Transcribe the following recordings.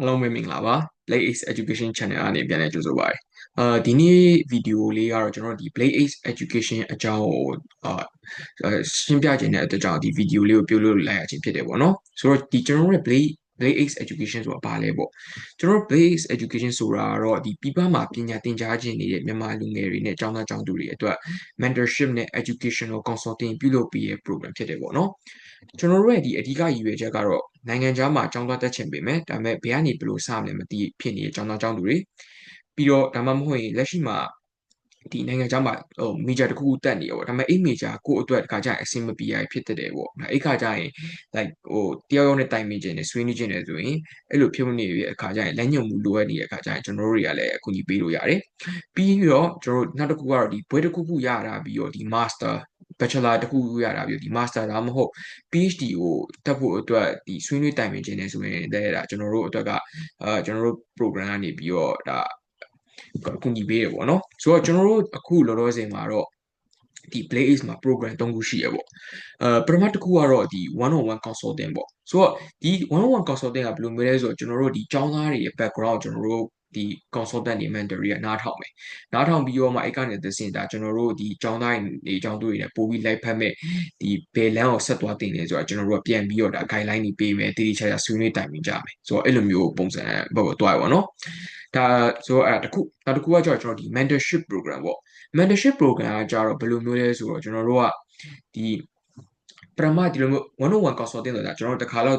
အားလုံးပဲမင်္ဂလာပါ Blade Ace Education Channel ကနေပြန်လည်ကြိုဆိုပါရစေဒီနေ့ဗီဒီယိုလေးကတော့ကျွန်တော်ဒီ Blade Ace Education အကြောင်းကိုရှင်းပြခြင်းတဲ့အတွက်ကြောင့်ဒီဗီဒီယိုလေးကိုပြုလုပ်လိုက်ရခြင်းဖြစ်တယ်ပေါ့နော်ဆိုတော့ဒီကျွန်တော်တို့ရဲ့ Blade Ace Education ဆိုတာဘာလဲပေါ့ကျွန်တော်တို့ Blade Ace Education ဆိုတာကတော့ဒီပြည်ပမှာပညာသင်ကြားခြင်းနေတဲ့မြန်မာလူငယ်တွေနဲ့ကျောင်းသားကျောင်းသူတွေအတွက် mentorship နဲ့ educational consulting ပြုလုပ်ပေးတဲ့ program ဖြစ်တယ်ပေါ့နော်ကျွန်တော်တို့ရဲ့ဒီအဓိကရည်ရွယ်ချက်ကတော့နိုင်ငံခြားမှာကျောင်းသားတက်ချင်ပေမဲ့ဒါပေမဲ့ဘယ်ကနေဘယ်လိုစမလဲမသိဖြစ်နေတဲ့ကျောင်းသားကျောင်းသူတွေပြီးတော့ဒါမှမဟုတ်ရင်လက်ရှိမှာဒီနိုင်ငံခြားမှာmajor တစ်ခုခုတက်နေရောဒါပေမဲ့အဲ့ major ကိုယ့်အတွက်တခါကျရင်အဆင်မပြေရဖြစ်တဲ့တယ်ပေါ့အဲ့ခါကျရင် like တယောက်ယောက်နဲ့တိုင်ပင်ခြင်းနဲ့ဆွေးနွေးခြင်းနဲ့ဆိုရင်အဲ့လိုဖြစ်နေပြီးအခါကျရင်လက်ညှိုးမှုလိုအပ်နေတဲ့အခါကျရင်ကျွန်တော်တို့တွေကလည်းအကူအညီပေးလို့ရတယ်ပြီးတော့ကျွန်တော်တို့နောက်တစ်ခုကတော့ဒီဘွဲတစ်ခုခုရတာပြီးတော့ဒီ master bachelor တစ်ခုခုရတာပြီးတော့ဒီ master ဒါမှမဟုတ် PhD ကိုတက်ဖို့အတွက်ဒီဆွေးနွေးတိုင်ပင်ခြင်းနဲ့ဆိုရင်လည်းဒါကျွန်တော်တို့အတွက်ကကျွန်တော်တို့ program ကနေပြီးတော့ဒါအကူအညီပေးရပေါ့နော်ဆိုတော့ကျွန်တော်တို့အခုလောလောဆယ်မှာတော့ဒီ Blade Ace မှာ program 3ခုရှိရပေါ့ပထမတစ်ခုကတော့ဒီ one on one consulting ပေါ့ဆိုတော့ဒီ one on one consulting ကဘယ်လိုမျိုးလဲဆိုတော့ကျွန်တော်တို့ဒီကျောင်းသားတွေရဲ့ background ကျွန်တော်တို့ဒီ consultant တွေ mentor တွေကနားထောင်မယ်နားထောင်ပြီးတော့မှအဲ့ကနေသစင်ဒါကျွန်တော်တို့ဒီကျောင်းသားတွေကျောင်းသူတွေနဲ့ပို့ပြီးလိုက်ဖက်မဲ့ဒီဘယ်လမ်းကိုဆက်သွားတင်လဲဆိုတော့ကျွန်တော်တို့ကပြန်ပြီးတော့ဒါ guideline တွေပေးမယ်တတိချာချာဆွေးနွေးတိုင်ပင်ကြမယ်ဆိုတော့အဲ့လိုမျိုးပုံစံဘက်ကိုတွားရပါတော့ဒါဆိုတော့အဲ့ဒါတစ်ခုနောက်တစ်ခုကကျတော့ကျွန်တော်ဒီ mentorship program ပေါ့ mentorship program ကကြတော့ဘယ်လိုမျိုးလဲဆိုတော့ကျွန်တော်တို့ကဒီပထမဒီလိုမျိုး one on one consulting ဆိုတာကျွန်တော်တို့တစ်ခါတော့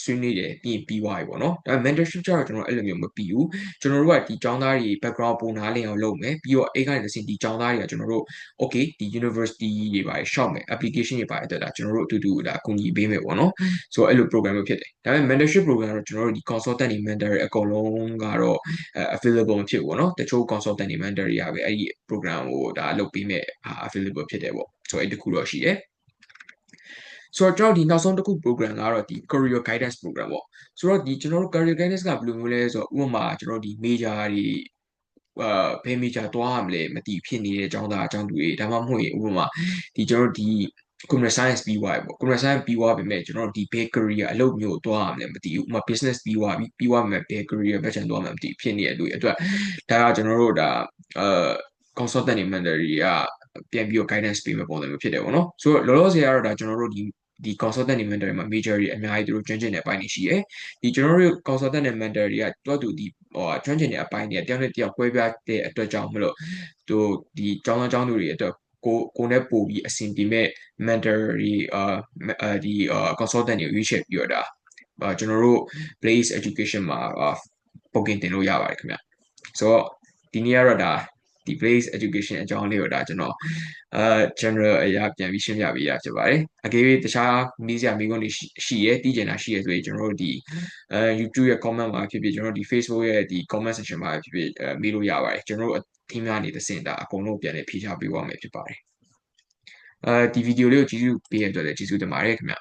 ဆွေးနွေးတယ်ပြီးသွားပြီပေါ့နော်ဒါပေမဲ့ mentorship ကျတော့ကျွန်တော်အဲ့လိုမျိုးမပြီးဘူးကျွန်တော်တို့ကဒီကျောင်းသားတွေ background ပုံနားလည်အောင်လုပ်မယ်ပြီးတော့အဲ့ကနေတစ်ဆင့်ဒီကျောင်းသားတွေကကျွန်တော်တို့ okay ဒီ university တွေပါရှောက်မယ် application တွေပါအတွက်ဒါကျွန်တော်တို့အတူတူဒါအကူအညီပေးမယ်ပေါ့နော်ဆိုတော့အဲ့လို program မျိုးဖြစ်တယ်ဒါပေမဲ့ mentorship program ကတော့ကျွန်တော်တို့ဒီ consultant တွေ mentor တွေအကုန်လုံးကတော့ available မဖြစ်ဘူးပေါ့နော်တချို့ consultant တွေ mentor တွေကပဲအဲ့ဒီ program ကိုဒါလုပ်ပေးမဲ့ available ဖြစ်တယ်ပေါ့ဆိုတော့အဲ့တခုတော့ရှိတယ်ဆိုတော့ကျွန်တော်ဒီနောက်ဆုံးတစ်ခု program ကတော့ဒီ career guidance program ပေါ့ဆိုတော့ဒီကျွန်တော်တို့ career guidance ကဘယ်လိုမျိုးလဲဆိုတော့ဥပမာကျွန်တော်တို့ဒီ major တွေဘယ် major သွားရမလဲမသိဖြစ်နေတဲ့အကြောင်းသားအကြောင်းသူတွေဒါမှမဟုတ်ရင်ဥပမာဒီကျွန်တော်တို့ဒီ computer science ပြီးသွားပြီပေါ့ computer science ပြီးသွားပြီမဲ့ကျွန်တော်တို့ဒီ big career အလုပ်မျိုးသွားရမလဲမသိဘူးဥပမာ business ပြီးသွားပြီပြီးသွားမယ် big career ဘက်ချန်သွားမှမသိဖြစ်နေတဲ့လူတွေအတွက်ဒါကကျွန်တော်တို့ဒါconsultant တွေ mentor တွေကပြန်ပြီးတော့ guidance ပေးမဲ့ပုံစံမျိုးဖြစ်တယ်ပေါ့နော်ဆိုတော့လောလောဆယ်ကတော့ဒါကျွန်တော်တို့ဒီ consultant တွေ mentor တွေမှာ major တွေအများကြီးသူတို့ကျွမ်းကျင်တဲ့အပိုင်းတွေရှိတယ်ဒီကျွန်တော်တို့ consultant နဲ့ mentor တွေကတွတ်တူဒီကျွမ်းကျင်တဲ့အပိုင်းတွေတယောက်နဲ့တယောက်ကွဲပြားတဲ့အတွက်ကြောင့်မလို့သူဒီကျောင်းသားကျောင်းသူတွေအတွက်ကိုနဲ့ပို့ပြီးအဆင်ပြေမဲ့ mentor တွေဒီconsultant တွေရွေးချယ်ပြီးတော့ဒါကျွန်တော်တို့ Blaze Education မှာပုံကင်တင်လို့ရပါတယ်ခင်ဗျဆိုတော့ဒီနေ့ကတော့ဒါဒီ Blaze Education အကြောင်းလေးကိုဒါကျွန်တော်general အရာပြန်ပြီးရှင်းပြပေးရဖြစ်ပါတယ်အကယ်၍တခြားမေးစရာမေးခွန်းတွေရှိရဲသိချင်တာရှိရဲဆိုရင်ကျွန်တော်တို့ဒီ YouTube ရဲ့ comment မှာဖြစ်ဖြစ်ကျွန်တော်တို့ဒီ Facebook ရဲ့ဒီ comment section မှာဖြစ်ဖြစ်မေးလို့ရပါတယ်ကျွန်တော်တို့ team ကနေတစင်ဒါအကုန်လုံးပြန်လည်ဖြေချပေးသွားမယ်ဖြစ်ပါတယ်ဒီဗီဒီယိုလေးကိုကြည့်ရှုပေးရတဲ့အတွက်လည်းကျေးဇူးတင်ပါတယ်ခင်ဗျ